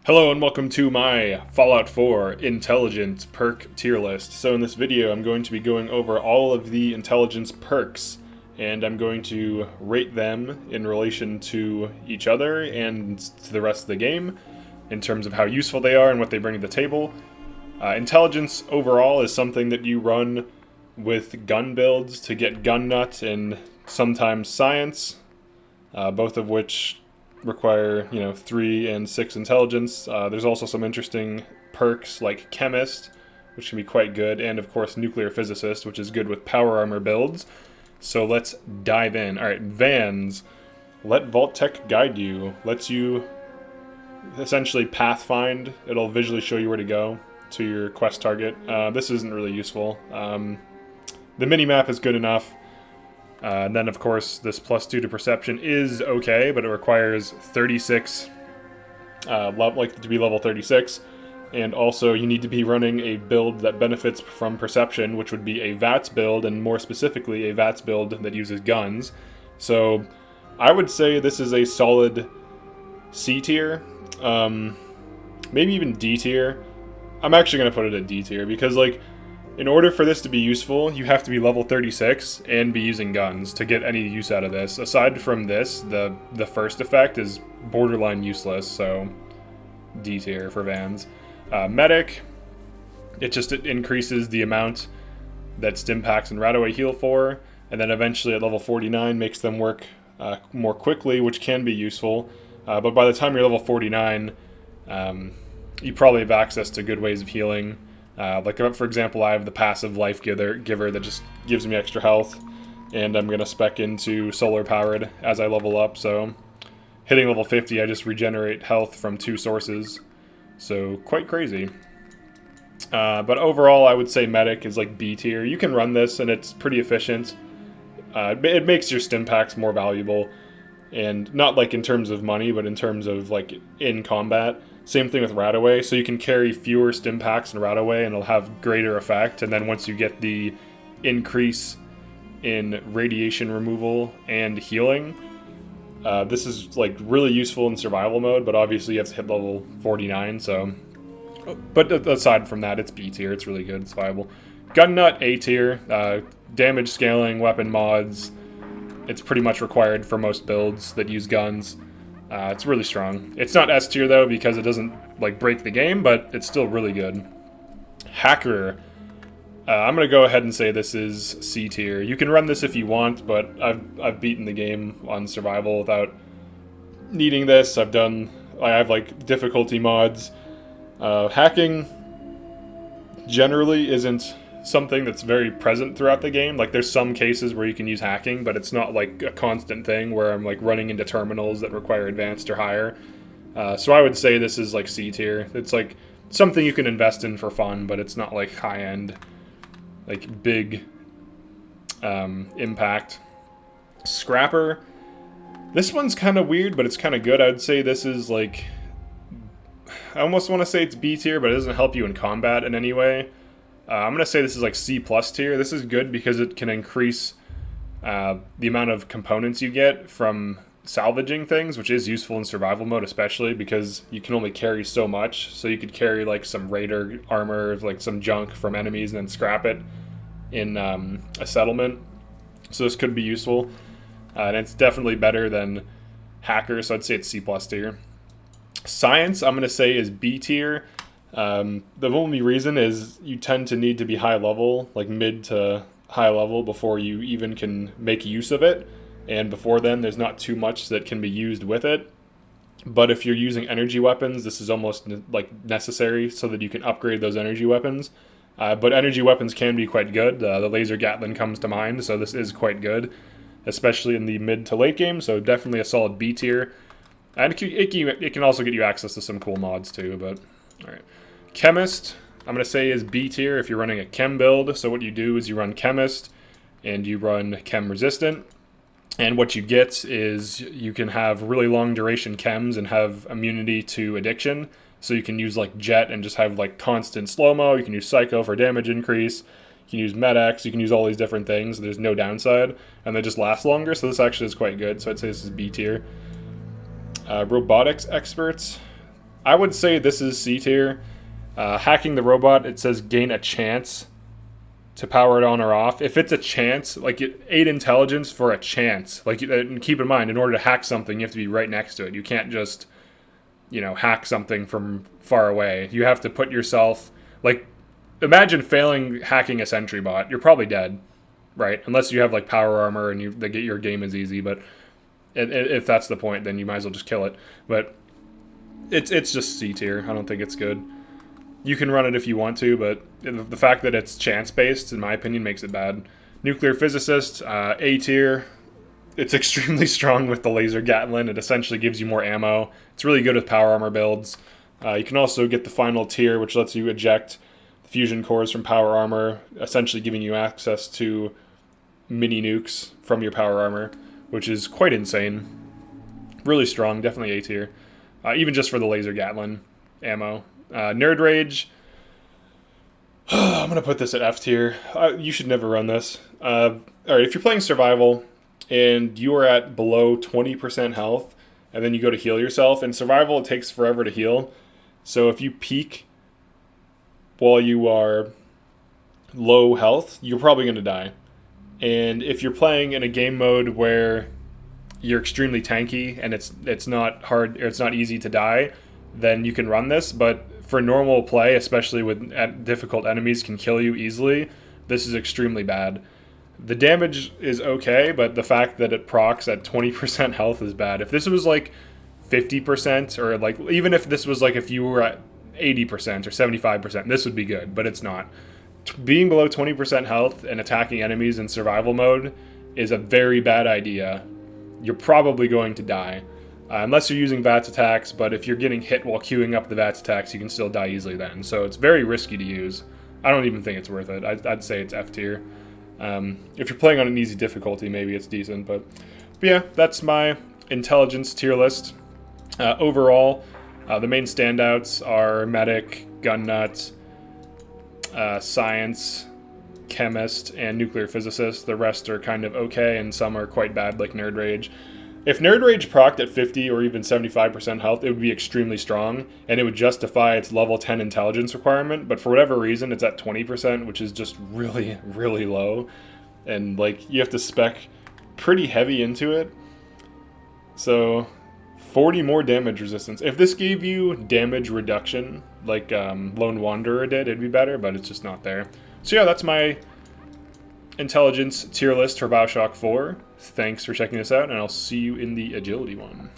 Hello and welcome to my Fallout 4 Intelligence perk tier list. So in this video I'm going to be going over all of the intelligence perks and I'm going to rate them in relation to each other and to the rest of the game in terms of how useful they are and what they bring to the table. Intelligence overall is something that you run with gun builds to get gun nut and sometimes science, both of which require 3 and 6 intelligence. There's also some interesting perks like Chemist, which can be quite good, and of course Nuclear Physicist, which is good with power armor builds. So let's dive in. Alright, Vans. Let Vault Tech guide you. Lets you essentially pathfind. It'll visually show you where to go to your quest target. This isn't really useful. The minimap is good enough. And then, of course, this +2 to perception is okay, but it requires 36, to be level 36. And also, you need to be running a build that benefits from perception, which would be a VATS build, and more specifically, a VATS build that uses guns. So, I would say this is a solid C tier, maybe even D tier. I'm actually going to put it at D tier, because, in order for this to be useful, you have to be level 36 and be using guns to get any use out of this. Aside from this, the first effect is borderline useless, so D tier for Vans. Medic, it increases the amount that Stimpaks and Radaway heal for, and then eventually at level 49 makes them work more quickly, which can be useful. But by the time you're level 49, you probably have access to good ways of healing. For example, I have the passive life giver that just gives me extra health, and I'm going to spec into solar powered as I level up, so hitting level 50 I just regenerate health from 2 sources, so quite crazy. But overall I would say Medic is like B tier. You can run this and it's pretty efficient. It makes your Stimpaks more valuable, and not in terms of money, but in terms of in combat. Same thing with Radaway, so you can carry fewer Stimpaks in Radaway and it'll have greater effect, and then once you get the increase in radiation removal and healing, this is really useful in survival mode, but obviously you have to hit level 49, so... But aside from that, it's B tier, it's really good, it's viable. Gun Nut, A tier, damage scaling, weapon mods, it's pretty much required for most builds that use guns. It's really strong. It's not S tier though because it doesn't break the game, but it's still really good. Hacker. I'm gonna go ahead and say this is C tier. You can run this if you want, but I've beaten the game on survival without needing this. I have difficulty mods. Hacking generally isn't something that's very present throughout the game. There's some cases where you can use hacking, but it's not a constant thing where I'm running into terminals that require advanced or higher. So I would say this is C tier. It's something you can invest in for fun, but it's not high-end, big impact. Scrapper. This one's kind of weird, but it's kind of good. I would say this is I almost want to say it's B tier, but it doesn't help you in combat in any way. I'm going to say this is C+ tier. This is good because it can increase the amount of components you get from salvaging things, which is useful in survival mode, especially because you can only carry so much. So you could carry some raider armor, some junk from enemies, and then scrap it in a settlement. So this could be useful. And it's definitely better than Hacker, so I'd say it's C+ tier. Science, I'm going to say, is B tier. The only reason is you tend to need to be high level, mid to high level, before you even can make use of it, and before then there's not too much that can be used with it. But if you're using energy weapons, this is almost necessary so that you can upgrade those energy weapons. But energy weapons can be quite good. The laser Gatling comes to mind, so this is quite good, especially in the mid to late game, so definitely a solid B tier. And it can also get you access to some cool mods too, but alright. Chemist, I'm going to say is B tier if you're running a chem build. So what you do is you run Chemist and you run chem resistant. And what you get is you can have really long duration chems and have immunity to addiction. So you can use Jet and just have constant slow-mo. You can use Psycho for damage increase. You can use Med-X. You can use all these different things. There's no downside. And they just last longer. So this actually is quite good. So I'd say this is B tier. Robotics Experts. I would say this is C tier. Hacking the robot, it says gain a chance to power it on or off. If it's a chance, like 8 intelligence for a chance, like, and keep in mind, in order to hack something, you have to be right next to it. You can't just, you know, hack something from far away. You have to put yourself, like, imagine failing hacking a sentry bot. You're probably dead, right? Unless you have like power armor and your game is easy. But if that's the point, then you might as well just kill it. But it's just C tier. I don't think it's good. You can run it if you want to, but the fact that it's chance-based, in my opinion, makes it bad. Nuclear Physicist, A tier. It's extremely strong with the laser Gatling. It essentially gives you more ammo. It's really good with power armor builds. You can also get the final tier, which lets you eject fusion cores from power armor, essentially giving you access to mini nukes from your power armor, which is quite insane. Really strong, definitely A tier. Even just for the laser Gatling ammo. Nerd Rage, I'm going to put this at F tier. You should never run this. Alright, if you're playing survival and you are at below 20% health, and then you go to heal yourself, in survival it takes forever to heal. So if you peak while you are low health, you're probably going to die. And if you're playing in a game mode where you're extremely tanky and it's not hard, or it's not easy to die, then you can run this. But for normal play, especially with difficult enemies can kill you easily, this is extremely bad. The damage is okay, but the fact that it procs at 20% health is bad. If this was like 50%, or like even if this was like if you were at 80% or 75%, this would be good, but it's not. Being below 20% health and attacking enemies in survival mode is a very bad idea. You're probably going to die. Unless you're using VATS attacks, but if you're getting hit while queuing up the VATS attacks, you can still die easily then. So it's very risky to use. I don't even think it's worth it. I'd say it's F tier. If you're playing on an easy difficulty, maybe it's decent. But yeah, that's my intelligence tier list. Overall, the main standouts are Medic, Gun Nut, Science, Chemist, and Nuclear Physicist. The rest are kind of okay, and some are quite bad, like Nerd Rage. If Nerd Rage procced at 50 or even 75% health, it would be extremely strong, and it would justify its level 10 intelligence requirement, but for whatever reason, it's at 20%, which is just really, really low, and, like, you have to spec pretty heavy into it, so 40 more damage resistance. If this gave you damage reduction, like Lone Wanderer did, it'd be better, but it's just not there. So yeah, that's my intelligence tier list for Bioshock 4. Thanks for checking this out, and I'll see you in the agility one.